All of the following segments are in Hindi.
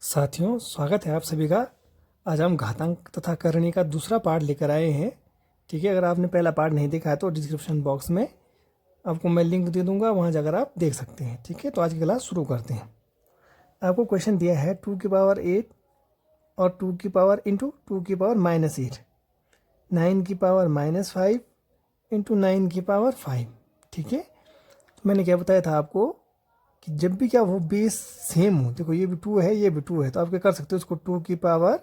साथियों, स्वागत है आप सभी का। आज हम घातांक तथा करणी का दूसरा पार्ट लेकर आए हैं। ठीक है, अगर आपने पहला पार्ट नहीं देखा है तो डिस्क्रिप्शन बॉक्स में आपको मैं लिंक दे दूंगा, वहां जाकर आप देख सकते हैं। ठीक है, तो आज की क्लास शुरू करते हैं। आपको क्वेश्चन दिया है 2 की पावर 8 और 2 की पावर इंटू 2 की पावर -8, 9 की पावर -5 इंटू 9 की पावर 5। ठीक है, तो मैंने क्या बताया था आपको कि जब भी क्या वो बेस सेम हो, देखो ये भी 2 है, ये भी 2 है, तो आप क्या कर सकते हो, उसको 2 की पावर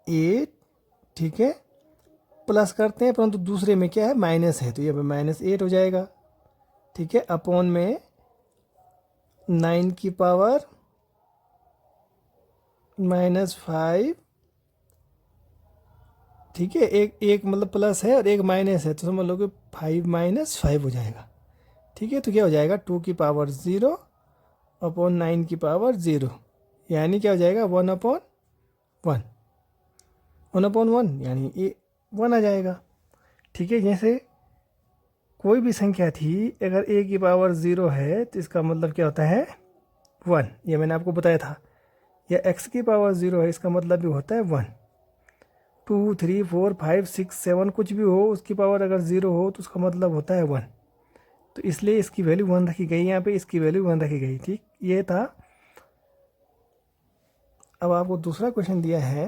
8, ठीक है, प्लस करते हैं, परंतु दूसरे में क्या है, माइनस है, तो ये -8 हो जाएगा। ठीक है, अपॉन में 9 की पावर -5। ठीक है, एक एक मतलब प्लस है और एक माइनस है, तो समझ लो कि 5 - 5 हो जाएगा। ठीक है, तो क्या हो जाएगा, 2 की पावर 0 अपॉन 9 की पावर 0, यानी क्या हो जाएगा, 1/1, 1/1 यानी ये 1 आ जाएगा। ठीक है, जैसे कोई भी संख्या थी, अगर a की पावर 0 है तो इसका मतलब क्या होता है, 1। ये मैंने आपको बताया था। या x की पावर 0 है, इसका मतलब भी होता है 1। 2, 3, 4, 5, 6, 7 कुछ भी हो, उसकी पावर अगर 0 हो तो उसका मतलब होता है 1। तो इसलिए इसकी वैल्यू 1 रखी गई, यहाँ पे इसकी वैल्यू 1 रखी गई। ठीक, ये था। अब आपको दूसरा क्वेश्चन दिया है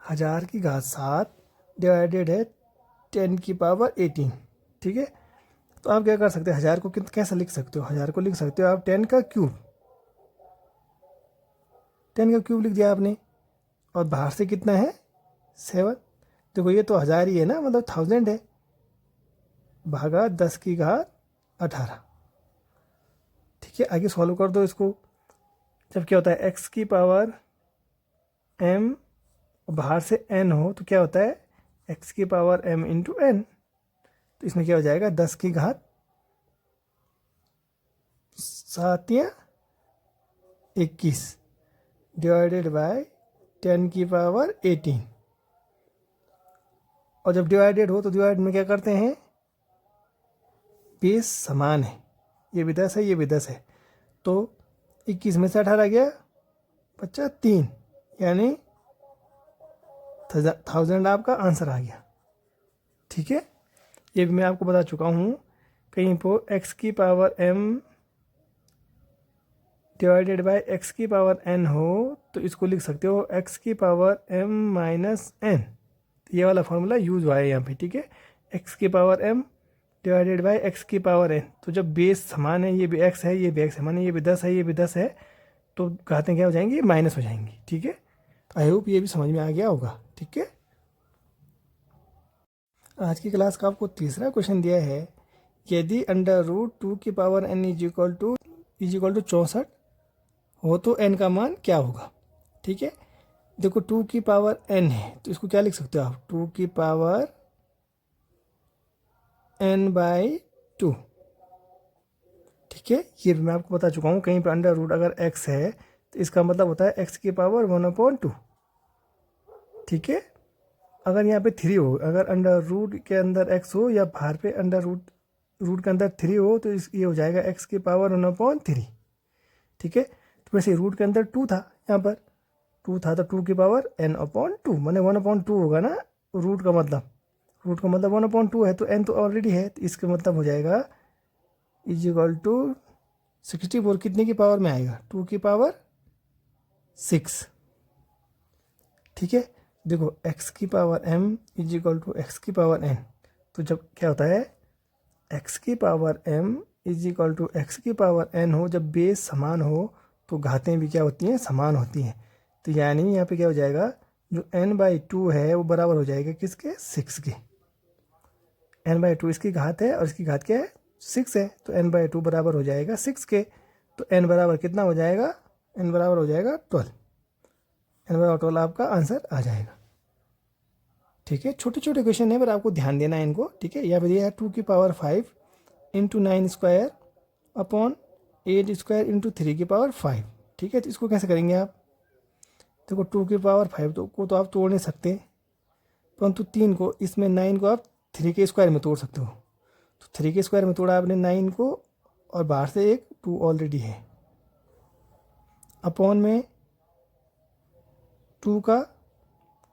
1000 की घात 7 डिवाइडेड है 10 की पावर 18। ठीक है, तो आप क्या कर सकते हैं, 1000 को कैसे लिख सकते हो, 1000 को लिख सकते हो आप 10 का क्यूब। 10 का क्यूब लिख दिया आपने, और बाहर से कितना है, 7। देखो ये तो 1000 ही है ना, मतलब 1000 है, भागा 10 की घात 18। ठीक है, आगे सॉल्व कर दो इसको। जब क्या होता है, x की पावर m और बाहर से n हो तो क्या होता है, x की पावर m इंटू n। तो इसमें क्या हो जाएगा, 10 की घात 7 या 21 डिवाइडेड बाय 10 की पावर 18। और जब डिवाइडेड हो तो डिवाइड में क्या करते हैं, बेस समान है, ये भी 10 है, ये भी 10 है, तो 21 में से 18 गया, बच्चा 3, यानी 1000 आपका आंसर आ गया। ठीक है, ये भी मैं आपको बता चुका हूँ। कहीं पर x की power m divided by x की पावर n हो तो इसको लिख सकते हो x की पावर m माइनस n। ये वाला फॉर्मूला यूज हुआ है यहाँ पे। ठीक है, x की power m divided by x की पावर n। तो जब बेस समान है, ये भी x है, ये भी x समान है, ये भी 10 है, ये भी 10 है, तो घातें क्या हो जाएंगी, माइनस हो जाएंगी। ठीक है, तो आई होप ये भी समझ में आ गया होगा। ठीक है, आज की क्लास का आपको तीसरा क्वेश्चन दिया है, यदि √2 की power n is equal to 64 हो तो n का मान क्या होगा। ठीक है, देखो 2 की पावर n है, तो इसको क्या लिख सकते हो आप, 2 की पावर n/2। ठीक है, ये भी मैं आपको बता चुका हूँ। कहीं पर √ अगर x है तो इसका मतलब होता है x की पावर 1/2। ठीक है, अगर यहाँ पे 3 हो, अगर √ के अंदर x हो या बाहर पे √ के अंदर 3 हो तो ये हो जाएगा x की पावर 1/3। ठीक है, तो वैसे √ के अंदर 2 था, यहाँ पर 2 था, तो 2 की पावर n/2 मैंने 1/2 होगा ना, √ का मतलब 1/2 है, तो n तो ऑलरेडी है, तो इसका मतलब हो जाएगा इज इक्वल टू 64 कितने की पावर में आएगा, 2 की पावर 6। ठीक है, देखो x की power m is equal to x की पावर n, तो जब क्या होता है, x की power m is equal to x की पावर n हो, जब बेस समान हो तो घातें भी क्या होती हैं, समान होती हैं। तो यानी यहाँ पे क्या हो जाएगा, जो n/2 है वो बराबर हो जाएगा किसके, 6 के। n/2 इसकी घात है और इसकी घात क्या है, 6 है, तो n/2 बराबर हो जाएगा 6 के। तो n बराबर कितना हो जाएगा, n बराबर हो जाएगा 12। n बराबर 12 आपका आंसर आ जाएगा। ठीक है, छोटे छोटे क्वेश्चन है पर आपको ध्यान देना है इनको। ठीक है, यहाँ पे दिया है 2 की power 5 into 9 square upon 8 square into 3 की पावर 5। ठीक है, तो इसको कैसे करेंगे आप, देखो 2 की पावर 5 को तो आप तोड़ नहीं सकते, परंतु 3 को, इसमें 9 को आप 3 के स्क्वायर में तोड़ सकते हो। तो 3 के स्क्वायर में तोड़ा आपने 9 को, और बाहर से एक 2 ऑलरेडी है, अपॉन में 2 का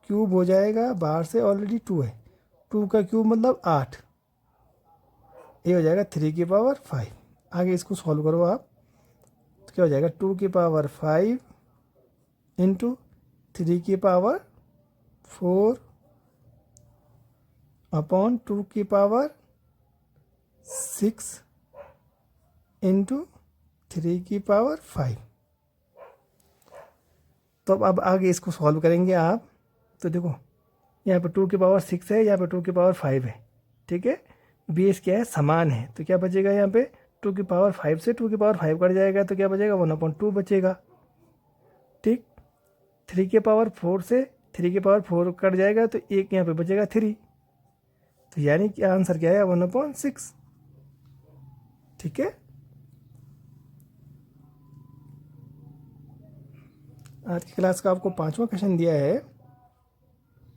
क्यूब हो जाएगा, बाहर से ऑलरेडी 2 है, 2 का क्यूब मतलब 8, ये हो जाएगा 3 की पावर 5। आगे इसको सॉल्व करो आप, तो क्या हो जाएगा 2 की पावर 5 इंटू 3 की पावर 4 अपॉन 2 की पावर 6 इंटू 3 की पावर 5। तो अब आगे इसको सॉल्व करेंगे आप, तो देखो यहाँ पे 2 की पावर 6 है, यहाँ पे 2 की पावर 5 है, ठीक है। बेस क्या है, समान है, तो क्या बचेगा यहाँ पे 2 की पावर 5 से 2 की पावर 5 कट जाएगा, तो क्या बचेगा 1/2 बचेगा, ठीक। 3 के पावर 4 से 3 के पावर 4 कट जाएगा, तो एक यहाँ पे बचेगा 3, तो यानी कि आंसर क्या है 1/6, ठीक है। आज की क्लास का आपको 5वां क्वेश्चन दिया है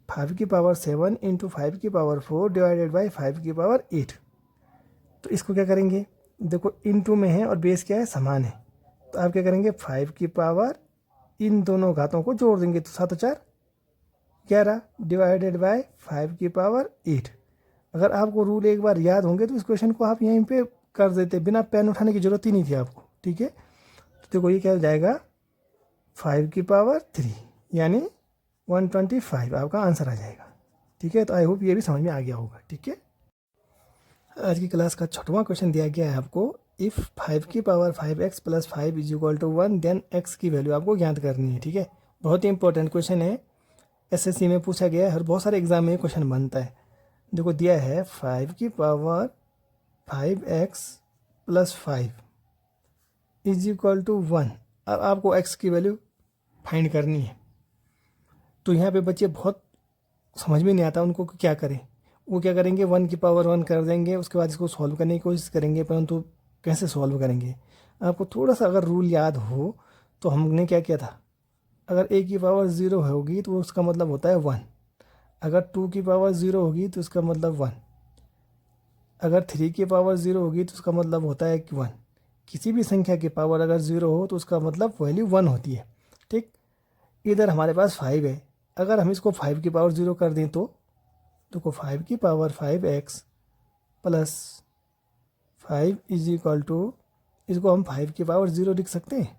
5 की पावर 7 इंटू 5 की पावर 4 डिवाइडेड बाई 5 की पावर 8। तो इसको क्या करेंगे, देखो इनटू में है और बेस क्या है, समान है, तो आप क्या करेंगे 5 की पावर इन दोनों घातों को जोड़ देंगे, तो 7 4 11 डिवाइडेड बाय 5 की पावर 8। अगर आपको रूल एक बार याद होंगे तो इस क्वेश्चन को आप यहीं पे कर देते, बिना पेन उठाने की जरूरत ही नहीं थी आपको, ठीक है। तो देखो ये क्या हो जाएगा 5 की पावर 3 यानी 125 आपका आंसर आ जाएगा, ठीक है। तो आई होप ये भी समझ में आ गया होगा, ठीक है। आज की क्लास का 6वां क्वेश्चन दिया गया है आपको, इफ़ 5 की power 5x plus 5 is equal to 1 then x की वैल्यू आपको ज्ञात करनी है, ठीक है। बहुत ही इंपॉर्टेंट क्वेश्चन है, एसएससी में पूछा गया है और बहुत सारे एग्जाम में क्वेश्चन बनता है। देखो दिया है 5 की power 5x plus 5 is equal to 1, अब आपको x की वैल्यू फाइंड करनी है। तो यहाँ पे बच्चे बहुत समझ में नहीं आता उनको कि क्या करें, वो क्या करेंगे 1 की पावर 1 कर देंगे, उसके बाद इसको सॉल्व करने की कोशिश करेंगे, परंतु कैसे सॉल्व करेंगे। आपको थोड़ा सा अगर रूल याद हो तो हमने क्या किया था, अगर a की पावर 0 होगी तो उसका मतलब होता है 1, अगर 2 की पावर 0 होगी तो उसका मतलब 1, अगर 3 की पावर 0 होगी तो उसका मतलब होता है कि 1। किसी भी संख्या की पावर अगर 0 हो तो उसका मतलब वैल्यू 1 होती है, ठीक। इधर हमारे पास 5 है, अगर हम इसको 5 की पावर 0 कर दें तो देखो 5 की power 5x plus 5 is equal to, इसको हम 5 की पावर 0 लिख सकते हैं,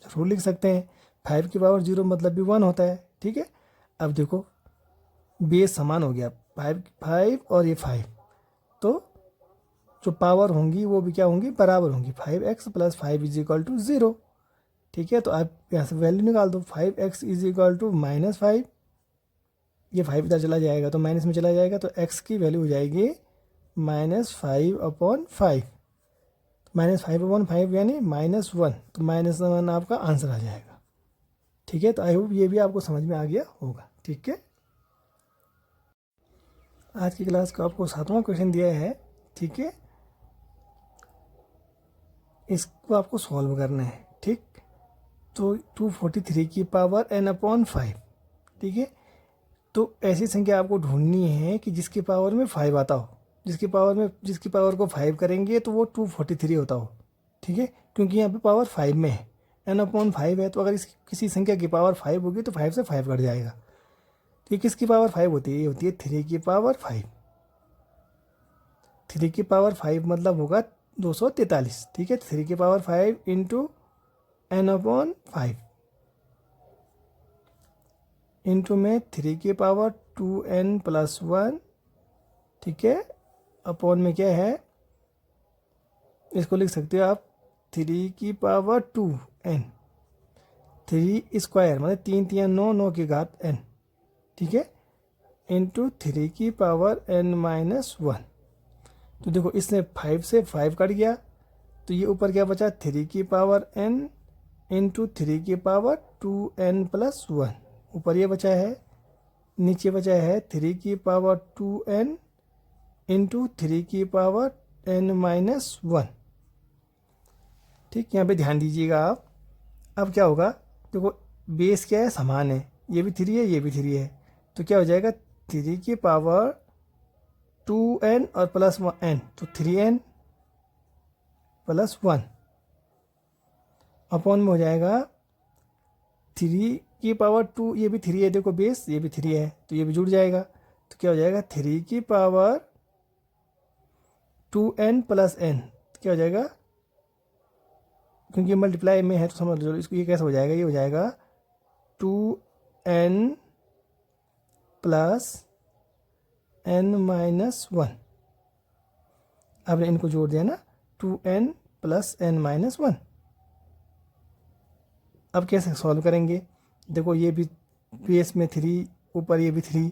जरूर लिख सकते हैं। 5 की पावर 0 मतलब भी 1 होता है, ठीक है। अब देखो बेस समान हो गया, 5 और ये 5, तो जो पावर होंगी वो भी क्या होंगी, बराबर होंगी। 5x plus 5 is equal to 0, ठीक है। तो आप यहाँ से वैल्यू निकाल दो, 5x इज इक्वल टू -5, ये 5 इधर चला जाएगा तो माइनस में चला जाएगा, तो x की वैल्यू हो जाएगी -5/5, -5/5 यानी -1, तो -1 आपका आंसर आ जाएगा, ठीक है। तो आई होप ये भी आपको समझ में आ गया होगा, ठीक है। आज की क्लास का आपको 7वां क्वेश्चन दिया है, ठीक है, इसको आपको सॉल्व करना है, ठीक। तो 243 की पावर n/5, ठीक है। तो ऐसी संख्या आपको ढूंढनी है कि जिसकी पावर में 5 आता हो, जिसकी पावर को 5 करेंगे तो वो 243 होता हो, ठीक है, क्योंकि यहाँ पे पावर 5 में है, n/5 है, तो अगर किसी संख्या की पावर 5 होगी तो 5 से 5 कट जाएगा। तो ये किसकी पावर 5 होती है, ये होती है 3 की पावर 5। 3 की पावर 5 मतलब होगा 243, ठीक है। 3 की पावर 5 इंटू n/5 इंटू में 3 की पावर 2n प्लस 1, ठीक है, अपॉन में क्या है, इसको लिख सकते हो आप 3 की पावर 2n, 3 स्क्वायर मतलब 3 3 9, 9 की घात n, ठीक है, इंटू 3 की पावर n-1। तो देखो इसने 5 से 5 कट गया, तो ये ऊपर क्या बचा 3 की पावर n इंटू 3 की पावर 2n प्लस 1, ऊपर ये बचा है, नीचे बचा है 3 की पावर 2n इंटू 3 की पावर n-1, ठीक। यहाँ पे ध्यान दीजिएगा आप, अब क्या होगा, देखो बेस क्या है, समान है, ये भी 3 है ये भी 3 है, तो क्या हो जाएगा 3 की पावर 2n और प्लस n, तो 3n प्लस 1 अपॉन में हो जाएगा 3 की पावर 2, ये भी 3 है, देखो बेस ये भी 3 है तो ये भी जुड़ जाएगा। तो क्या हो जाएगा 3 की पावर 2n प्लस n, क्या हो जाएगा, क्योंकि मल्टीप्लाई में है तो समझ लो इसको, ये कैसे हो जाएगा, ये हो जाएगा 2n प्लस n माइनस 1। आपने इनको जोड़ दिया ना, 2n प्लस n माइनस 1। अब कैसे सॉल्व करेंगे, देखो ये भी बेस में 3, ऊपर ये भी 3,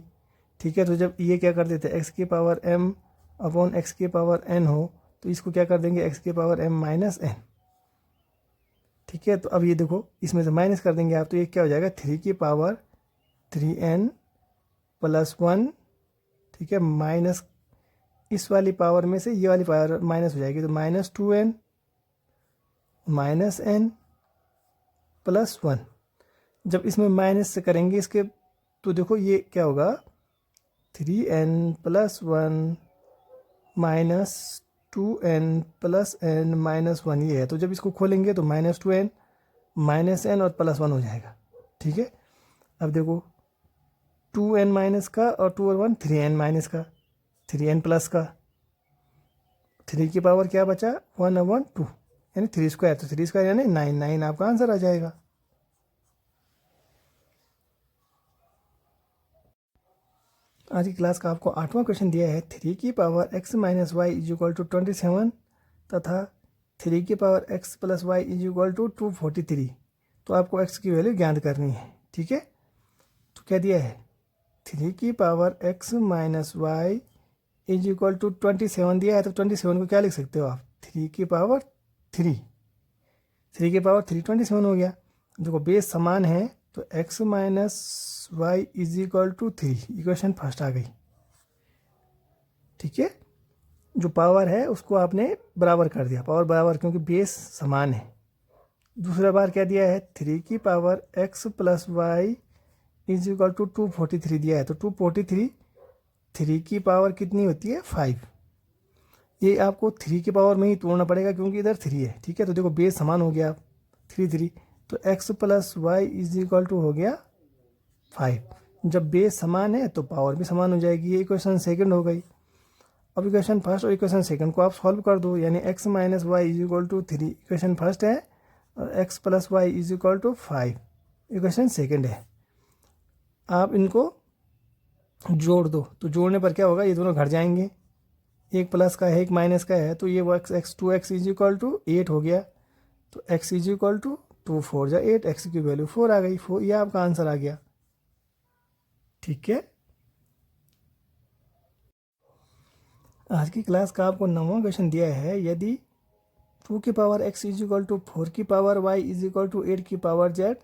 ठीक है। तो जब ये क्या कर देते हैं x की पावर m अपॉन x की पावर n हो, तो इसको क्या कर देंगे x की पावर m माइनस n, ठीक है। तो अब ये देखो इसमें से माइनस कर देंगे आप, तो ये क्या हो जाएगा 3 की पावर 3n प्लस 1, ठीक है, माइनस इस वाली पावर में से ये वाली पावर माइनस हो जाएगी, तो minus 2n minus n plus 1। जब इसमें माइनस से करेंगे इसके, तो देखो ये क्या होगा 3n plus 1 minus 2n plus n minus 1, ये है। तो जब इसको खोलेंगे तो माइनस 2n माइनस n और प्लस 1 हो जाएगा, ठीक है। अब देखो 2n माइनस का और 2 और 1 3n माइनस का, 3n प्लस का, 3 की पावर क्या बचा 1/2, यानी 3 स्क्वायर, तो 3 स्क्वायर यानी 9, 9 आपका आंसर आ जाएगा। आज की क्लास का आपको 8वां क्वेश्चन दिया है, 3 की power x minus y is equal to 27 तथा 3 की power x plus y is equal to 243। तो आपको x की वैल्यू ज्ञात करनी है, ठीक है। तो क्या दिया है 3 की power x minus y is equal to 27 दिया है, तो 27 को क्या लिख सकते हो आप 3 की पावर 3, 3 की पावर 3 27 हो गया। देखो बेस समान है तो x minus y is equal to 3, equation first आ गई, ठीक है। जो पावर है उसको आपने बराबर कर दिया, पावर बराबर क्योंकि बेस समान है। दूसरा बार क्या दिया है 3 की power x plus y is equal to 243 दिया है, तो 243 3 की पावर कितनी होती है 5। ये आपको 3 की पावर में ही तोड़ना पड़ेगा क्योंकि इधर 3 है, ठीक है। तो देखो बेस समान हो गया 3 3, तो x plus y is equal to हो गया 5। जब बेस समान है तो पावर भी समान हो जाएगी, ये इक्वेशन सेकंड हो गई। अब इक्वेशन फर्स्ट और इक्वेशन सेकंड को आप सॉल्व कर दो, यानी x minus y is equal to 3 equation first है और x plus y is equal to 5 equation second है। आप इनको जोड़ दो, तो जोड़ने पर क्या होगा ये दोनों घट जाएंगे, एक प्लस का है एक माइनस का है, तो ये वो x 2x is equal to 8 हो गया। तो x इज इक्वल टू 2 4 जा 8, x की वैल्यू 4 आ गई, 4 ये आपका आंसर आ गया, ठीक है। आज की क्लास का आपको 9वां क्वेश्चन दिया है, यदि 2 की power x is equal to 4 की power y is equal to 8 की पावर z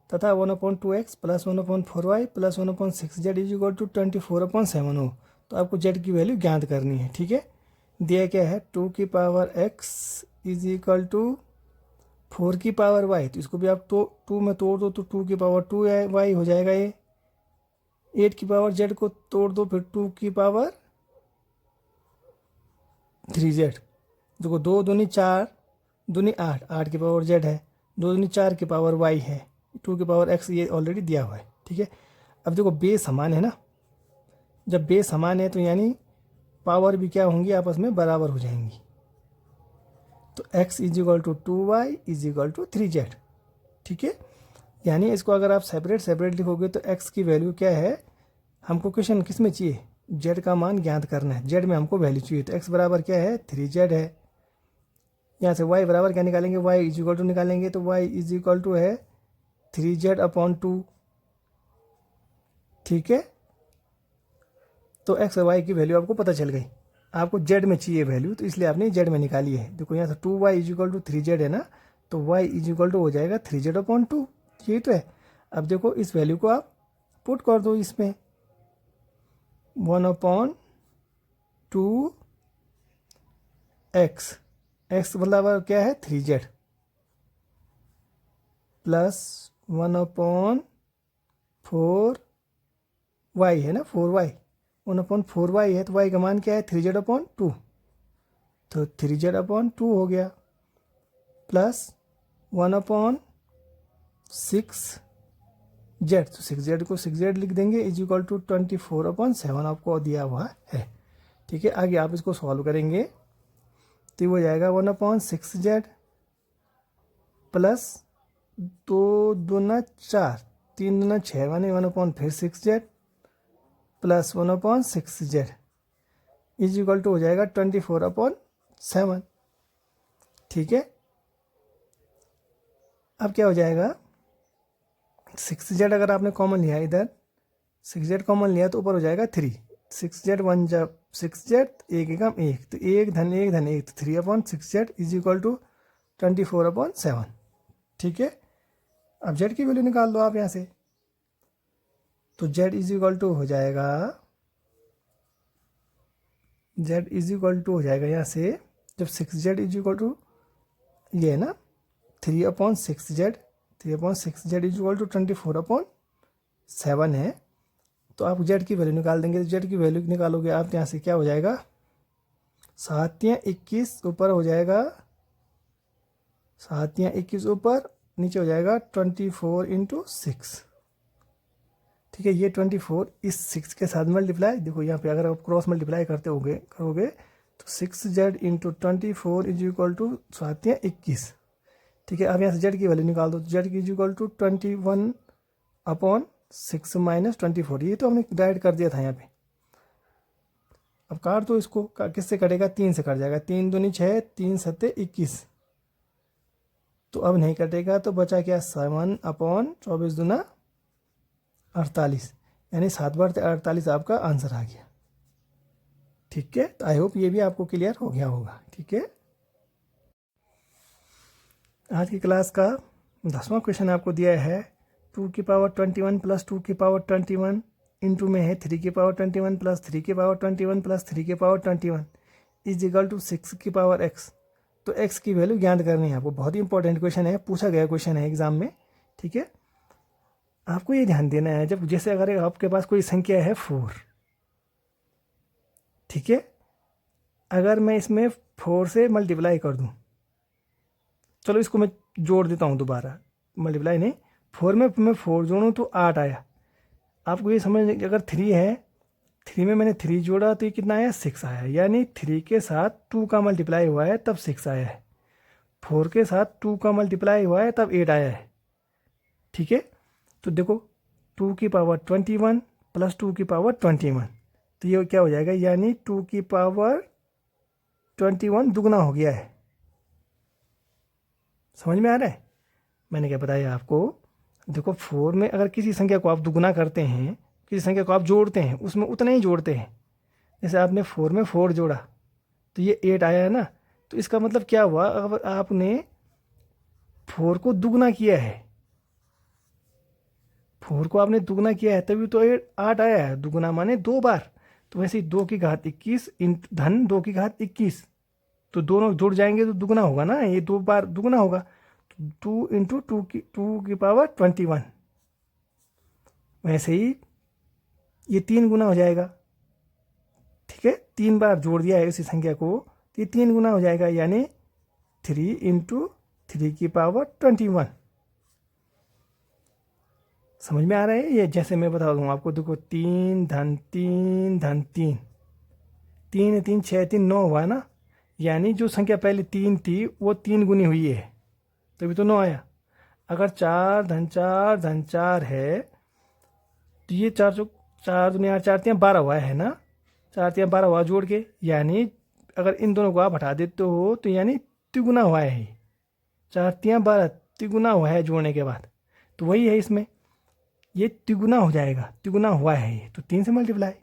तथा 1/2x plus 1/4y plus 1/6z is equal to 24/7 हो, तो आपको z की वैल्यू ज्ञात करनी है, ठीक है। दिया क्या है 2 की power x is equal to 4 की पावर y, तो इसको भी आप तो 2 में तोड़ दो तो 2 की पावर 2y हो जाएगा ये। 8 की पावर z को तोड़ दो फिर 2 की पावर 3z, देखो 2 दूनी 4 दूनी 8, 8 की पावर z है, 2 दूनी 4 की पावर y है, 2 की पावर x ये ऑलरेडी दिया हुआ है, ठीक है। अब देखो बेस समान है ना, जब बेस समान है तो यानी पावर भी क्या होंगी आपस में बराबर हो जाएंगी। तो x is equal to 2y is equal to 3z, ठीक है। यानी इसको अगर आप सेपरेट सेपरेट लिखोगे तो x की वैल्यू क्या है, हमको क्वेश्चन किस में चाहिए z का मान ज्ञात करना है, z में हमको वैल्यू चाहिए, तो x बराबर क्या है 3z है। यहाँ से y बराबर क्या निकालेंगे, y इज इक्वल टू निकालेंगे, तो y इज इक्वल टू है 3z/2, ठीक है। तो x और y की वैल्यू आपको पता चल गई, आपको z में चाहिए वैल्यू तो इसलिए आपने z में निकाली है। देखो यहाँ से 2y is equal to 3z है ना, तो y इज इक्वल टू हो जाएगा 3z/2, यही तो है। अब देखो इस वैल्यू को आप पुट कर दो इसमें, 1/2 x मतलब क्या है 3z प्लस 1/4y है ना, 4y 1/4y है, तो y का मान क्या है 3z/2, तो 3z/2 हो गया प्लस 1/6 जेड, तो 6z को 6z लिख देंगे इज इक्वल टू 24/7 आपको दिया हुआ है। ठीक है, आगे आप इसको सॉल्व करेंगे तो ये हो जाएगा 1/6z प्लस 2×4, 3×6 माने 1/6z plus 1/6z is equal to हो जाएगा 24/7। ठीक है, अब क्या हो जाएगा, 6z अगर आपने कॉमन लिया इधर, 6z कॉमन लिया तो ऊपर हो जाएगा 3, 6z 1 जब 6z, एक एकम एक, तो एक धन एक धन एक, तो 3/6z इज इक्वल टू 24/7। ठीक है, अब z की वैल्यू निकाल दो आप यहाँ से, तो z इज इक्वल टू हो जाएगा, z इज इक्वल टू हो जाएगा यहाँ से, जब 6z इज इक्वल टू ये है ना 3/6z, 3/6z is equal to 24/7 है, तो आप z की वैल्यू निकाल देंगे। तो z की वैल्यू निकालोगे आप यहाँ से, क्या हो जाएगा, 7 या 21 ऊपर हो जाएगा, 7 या 21 ऊपर, नीचे हो जाएगा 24/6। ठीक है, ये 24 इस 6 के साथ मल्टीप्लाई, देखो यहाँ पे अगर आप क्रॉस मल्टीप्लाई करोगे तो 6z into 24 is equal to 7 या 21। ठीक है, अब यहाँ से z की वैल्यू निकाल दो, तो z की इज इक्वल टू 21/6 माइनस 24, ये तो हमने डायरेक्ट कर दिया था यहाँ पे। अब काट दो इसको, किससे कटेगा, 3 से कट जाएगा, 3 दूनी 6, 3 सत्ते 21, तो अब नहीं कटेगा, तो बचा क्या, 7/24 दूना 48, यानी 7/48 आपका आंसर आ गया। ठीक है, तो आई होप ये भी आपको क्लियर हो गया होगा। ठीक है, आज की क्लास का 10वां क्वेश्चन आपको दिया है 2^21 प्लस 2^21 इंटू में है 3^21 plus 3^21 plus 3^21 is equal to 6x। तो x की वैल्यू ज्ञात करनी है आपको, बहुत ही इंपॉर्टेंट क्वेश्चन है, पूछा गया क्वेश्चन है एग्जाम में। ठीक है, आपको ये ध्यान देना है, जब जैसे अगर आपके पास कोई संख्या है 4, ठीक है, अगर मैं इसमें 4 से मल्टीप्लाई कर दूं, चलो इसको मैं जोड़ देता हूं दोबारा, मल्टीप्लाई नहीं, 4 में मैं 4 जोड़ूं तो 8 आया। आपको ये समझ, अगर 3 है, 3 में मैंने 3 जोड़ा तो ये कितना आया, 6 आया, यानी 3 के साथ 2 का मल्टीप्लाई हुआ है तब 6 आया है, 4 के साथ 2 का मल्टीप्लाई हुआ है तब 8 आया है। ठीक है, तो देखो 2^21 प्लस 2^21, तो ये क्या हो जाएगा, यानी 2^21 दुगना हो गया है। समझ में आ रहा है मैंने क्या बताया आपको, देखो 4 में अगर किसी संख्या को आप दुगना करते हैं, किसी संख्या को आप जोड़ते हैं, उसमें उतना ही जोड़ते हैं, जैसे आपने 4 में 4 जोड़ा तो ये 8 आया है ना, तो इसका मतलब क्या हुआ, अगर आपने 4 को दुगना किया है, 4 को आपने दुगना किया है तभी तो 8 आया है, दुगना माने 2 बार, तो वैसे 2^21 धन 2^21, तो दोनों जुड़ जाएंगे तो दुगना होगा ना, ये 2 बार दुगना होगा, तो 2 × 2^21, वैसे ही ये 3 गुना हो जाएगा। ठीक है, 3 बार जोड़ दिया है उसी संख्या को, तो ये 3 गुना हो जाएगा, यानी 3 × 3^21। समझ में आ रहा है, ये जैसे मैं बता दूँ आपको, देखो 3 धन 3 धन 3, 3 3 6 3 9 हुआ ना, यानी जो संख्या पहले 3 थी वो 3 गुनी हुई है, तभी तो 9 आया। अगर 4 धन 4 धन 4 है, तो ये 4 दूनी 8, 4 3 12 हुआ है ना, 4 3 12 हुआ जोड़ के, यानी अगर इन दोनों को आप हटा देते हो तो यानी तिगुना हुआ है, 4 3 12 तिगुना हुआ है जोड़ने के बाद, तो वही है इसमें, ये तिगुना हो जाएगा, तिगुना हुआ है ये, तो 3 से मल्टीप्लाई,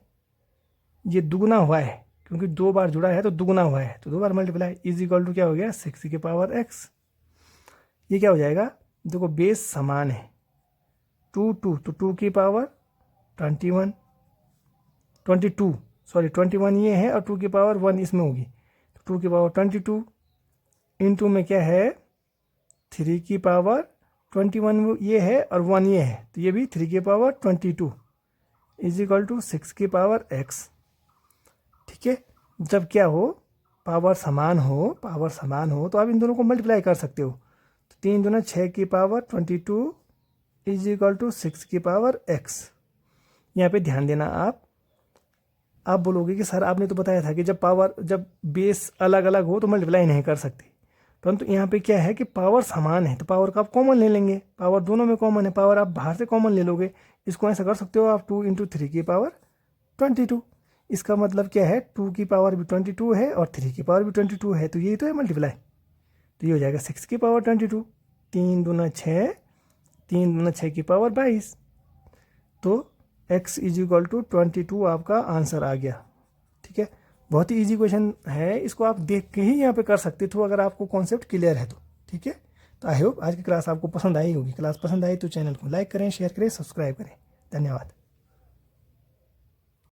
ये दुगुना हुआ है क्योंकि 2 बार जुड़ा है तो दुगुना हुआ है, तो 2 बार मल्टीप्लाई इज इक्वल टू क्या हो गया, 6x। ये क्या हो जाएगा, देखो बेस समान है, 2 2 तो 2^21 22 सॉरी 21 ये है और 2^1 इसमें होगी, तो 2^22 इंटू में क्या है 3^21 ये है और 1 ये है, तो ये भी 3^22 इज इक्वल टू 6x। ठीक है, जब क्या हो, पावर समान हो तो आप इन दोनों को मल्टीप्लाई कर सकते हो, तो 3 दूना 6^22 इज इक्वल टू 6 की पावर x। यहाँ पे ध्यान देना, आप बोलोगे कि सर आपने तो बताया था कि जब बेस अलग अलग हो तो मल्टीप्लाई नहीं कर सकते, परंतु यहाँ पे क्या है कि पावर समान है तो पावर का आप कॉमन ले लेंगे। पावर दोनों में कॉमन है, पावर आप बाहर से कॉमन ले लोगे। इसको ऐसा कर सकते हो आप 2 इंटू 3 की पावर 22। इसका मतलब क्या है, 2 की पावर भी 22 है और 3 की पावर भी 22 है, तो यही तो है मल्टीप्लाई। तो ये हो जाएगा 6 की पावर 22, 3 दूना 6, 3 दूना 6 की पावर 22। तो x इज इक्वल टू 22 आपका आंसर आ गया। ठीक है, बहुत ही इजी क्वेश्चन है, इसको आप देख के ही यहाँ पे कर सकते हो अगर आपको कॉन्सेप्ट क्लियर है तो। ठीक है, तो आई होप आज की क्लास आपको पसंद आई होगी। क्लास पसंद आई तो चैनल को लाइक करें, शेयर करें, सब्सक्राइब करें। धन्यवाद।